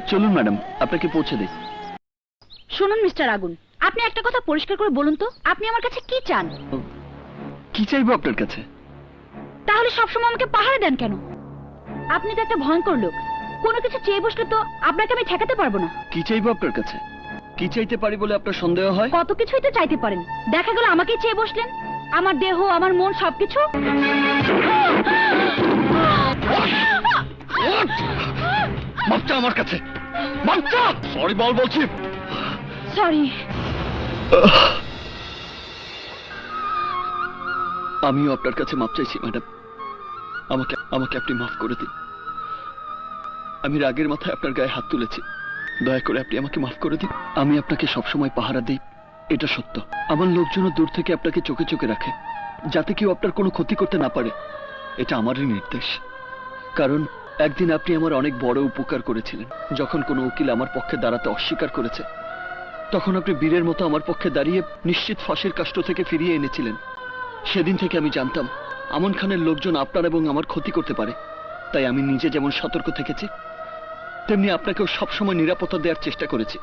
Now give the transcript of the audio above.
চলুন ম্যাডাম, আপনাকে পৌঁছে দিই। শুনুন মিস্টার আগুন, আপনি একটা কথা পরিষ্কার করে বলুন তো, আপনি আমার কাছে কি চান? কি চাইবো আপনার কাছে? তাহলে সবসময় আমাকে পাহারা দেন কেন? আপনি তো একটা ভয়ঙ্কর লোক, কোনো কিছু চেয়ে বসলে তো আপনাকে আমি ঠেকাতে পারবো না। কি চাইবো আপনার কাছে? কি চাইতে পারি বলে আপনার সন্দেহ হয়? কত কিছুই তো চাইতে পারেন, দেখা গেল আমাকেই চেয়ে বসলেন। আমার দেহ, আমার মন, সবকিছু। মাপটা আমার কাছে, মাপটা। সরি বল বলছি। সরি। আমিও আপনার কাছে মাপ চাইছি ম্যাডাম। আমাকে আমাকে আপনি মাফ করে দিন। আমি রাগের মাথায় আপনার গায়ে হাত তুলেছি, দয়া করে আপনি আমাকে মাফ করে দিন। আমি আপনাকে সবসময় পাহারা দিই, এটা সত্য। আমার লোকজনও দূর থেকে আপনাকে চোখে চোখে রাখে, যাতে কেউ আপনার কোনো ক্ষতি করতে না পারে। এটা আমারই নির্দেশ। কারণ একদিন আপনি আমার অনেক বড় উপকার করেছিলেন। যখন কোনো উকিল আমার পক্ষে দাঁড়াতে অস্বীকার করেছে, তখন আপনি বীরের মতো আমার পক্ষে দাঁড়িয়ে নিশ্চিত ফাঁসির কাষ্ট থেকে ফিরিয়ে এনেছিলেন। সেদিন থেকে আমি জানতাম আমন খানের লোকজন আপনার এবং আমার ক্ষতি করতে পারে। তাই আমি নিজে যেমন সতর্ক থেকেছি, তেমনি আপনাকেও সবসময় নিরাপত্তা দেওয়ার চেষ্টা করেছি।